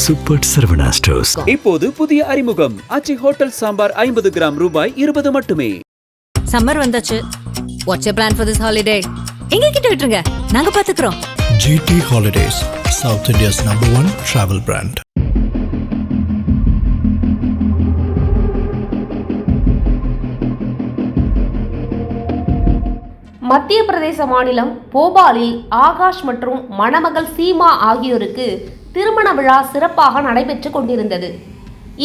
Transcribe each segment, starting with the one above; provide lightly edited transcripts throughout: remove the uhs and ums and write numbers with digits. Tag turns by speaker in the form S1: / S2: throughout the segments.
S1: Super Saravana stores.
S2: இப்போது புதிய அறிமுகம் ஆச்சி ஹோட்டல் சாம்பார் 50 கிராம் ரூபாய் 20 மட்டுமே.
S3: சம்மர் வந்தாச்சு. What's your plan for this holiday? எங்க கிட்ட விட்டுருங்க, நாங்க பாத்துக்கிறோம்.
S1: GT Holidays, South India's #1 travel brand.
S4: மத்திய பிரதேச மாநிலம் போபாலில் ஆகாஷ் மற்றும் மணமகள் சீமா ஆகியோருக்கு திருமண விழா சிறப்பாக நடைபெற்று கொண்டிருந்தது.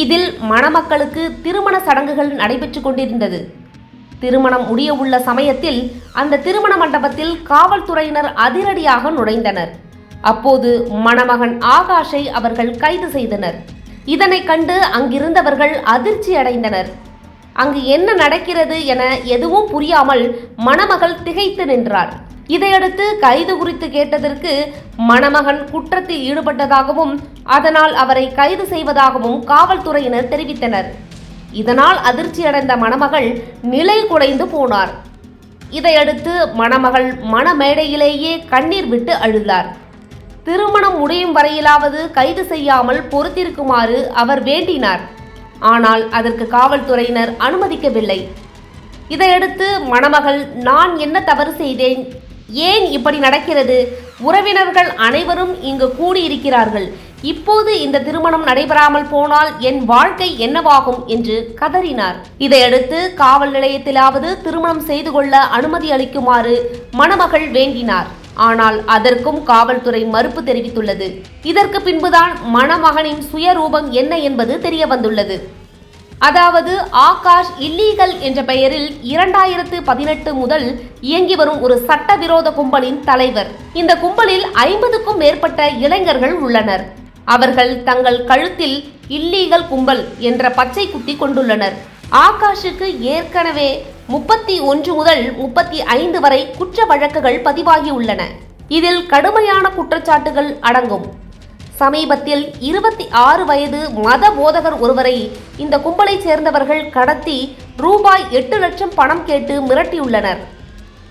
S4: இதில் மணமக்களுக்கு திருமண சடங்குகள் நடைபெற்று கொண்டிருந்தது. திருமணம் முடிய உள்ள சமயத்தில் அந்த திருமண மண்டபத்தில் காவல்துறையினர் அதிரடியாக நுழைந்தனர். அப்போது மணமகன் ஆகாஷை அவர்கள் கைது செய்தனர். இதனை கண்டு அங்கிருந்தவர்கள் அதிர்ச்சி அடைந்தனர். அங்கு என்ன நடக்கிறது என எதுவும் புரியாமல் மணமகள் திகைத்து நின்றார். இதையடுத்து கைது குறித்து கேட்டதற்கு மணமகன் குற்றத்தில் ஈடுபட்டதாகவும் அதனால் அவரை கைது செய்வதாகவும் காவல்துறையினர் தெரிவித்தனர். இதனால் அதிர்ச்சியடைந்த மணமகள் நிலை குலைந்து போனார். இதையடுத்து மணமகள் மணமேடையிலேயே கண்ணீர் விட்டு அழுதார். திருமணம் முடியும் வரையிலாவது கைது செய்யாமல் பொறுத்திருக்குமாறு அவர் வேண்டினார். ஆனால் அதற்கு காவல்துறையினர் அனுமதிக்கவில்லை. இதையடுத்து மணமகள், நான் என்ன தவறு செய்தேன், ஏன் இப்படி நடக்கிறது, உறவினர்கள் அனைவரும் இங்கு கூடியிருக்கிறார்கள், இப்போது இந்த திருமணம் நடைபெறாமல் போனால் என் வாழ்க்கை என்னவாகும் என்று கதறினார். இதையடுத்து காவல் நிலையத்திலாவது திருமணம் செய்து கொள்ள அனுமதி அளிக்குமாறு மணமகள் வேண்டினார். ஆனால் அதற்கும் காவல்துறை மறுப்பு தெரிவித்துள்ளது. இதற்கு பின்புதான் மணமகனின் சுயரூபம் என்ன என்பது தெரிய வந்துள்ளது. அதாவது ஆகாஷ் இல்லீகல் என்ற பெயரில் 2018 முதல் இயங்கி வரும் ஒரு சட்டவிரோத கும்பலின் தலைவர். இந்த கும்பலில் 50க்கும் மேற்பட்ட இளைஞர்கள் உள்ளனர். அவர்கள் தங்கள் கழுத்தில் இல்லீகல் கும்பல் என்ற பச்சை குத்தி கொண்டுள்ளனர். ஆகாஷுக்கு ஏற்கனவே 31 முதல் 35 வரை குற்ற வழக்குகள் பதிவாகியுள்ளன. இதில் கடுமையான குற்றச்சாட்டுகள் அடங்கும். சமீபத்தில் 26 வயது மத போதகர் ஒருவரை இந்த கும்பலைச் சேர்ந்தவர்கள் கடத்தி ரூபாய் 8 லட்சம் பணம் கேட்டு மிரட்டியுள்ளனர்.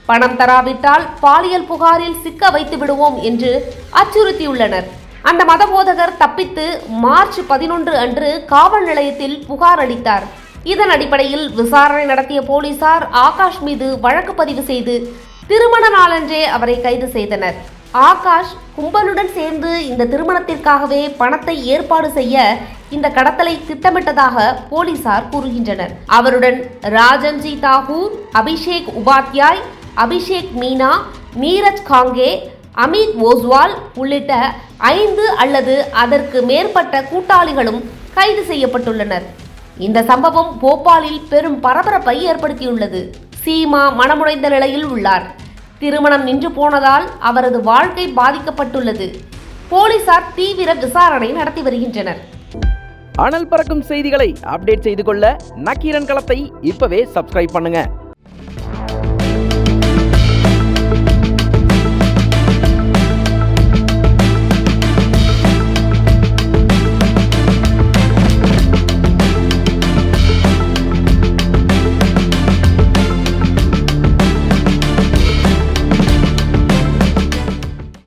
S4: பணம் தராவிட்டால் பாலியல் புகாரில் சிக்க வைத்து விடுவோம் என்று அச்சுறுத்தியுள்ளனர். அந்த மத போதகர் தப்பித்து மார்ச் 11 அன்று காவல் நிலையத்தில் புகார் அளித்தார். இதன் அடிப்படையில் விசாரணை நடத்திய போலீசார் ஆகாஷ் மீது வழக்கு பதிவு செய்து திருமண நாளன்றே அவரை கைது செய்தனர். ஆகாஷ் கும்பலுடன் சேர்ந்து இந்த திருமணத்திற்காகவே பணத்தை ஏற்பாடு செய்ய இந்த கடத்தலை திட்டமிட்டதாக போலீசார் கூறுகின்றனர். அவருடன் ராஜன்ஜி தாகூர், அபிஷேக் உபாத்யாய், அபிஷேக் மீனா, நீரஜ் காங்கே, அமித் ஓஸ்வால் உள்ளிட்ட 5 அல்லது அதற்கு மேற்பட்ட கூட்டாளிகளும் கைது செய்யப்பட்டுள்ளனர். இந்த சம்பவம் போபாலில் பெரும் பரபரப்பை ஏற்படுத்தியுள்ளது. சீமா மனமுடைந்த நிலையில் உள்ளார். திருமணம் நின்று போனதால் அவரது வாழ்க்கை பாதிக்கப்பட்டுள்ளது. போலீசார் தீவிர விசாரணை நடத்தி வருகின்றனர்.
S5: அனல் பறக்கும் செய்திகளை அப்டேட் செய்து கொள்ள நக்கீரன் களத்தை இப்பவே சப்ஸ்கிரைப் பண்ணுங்க.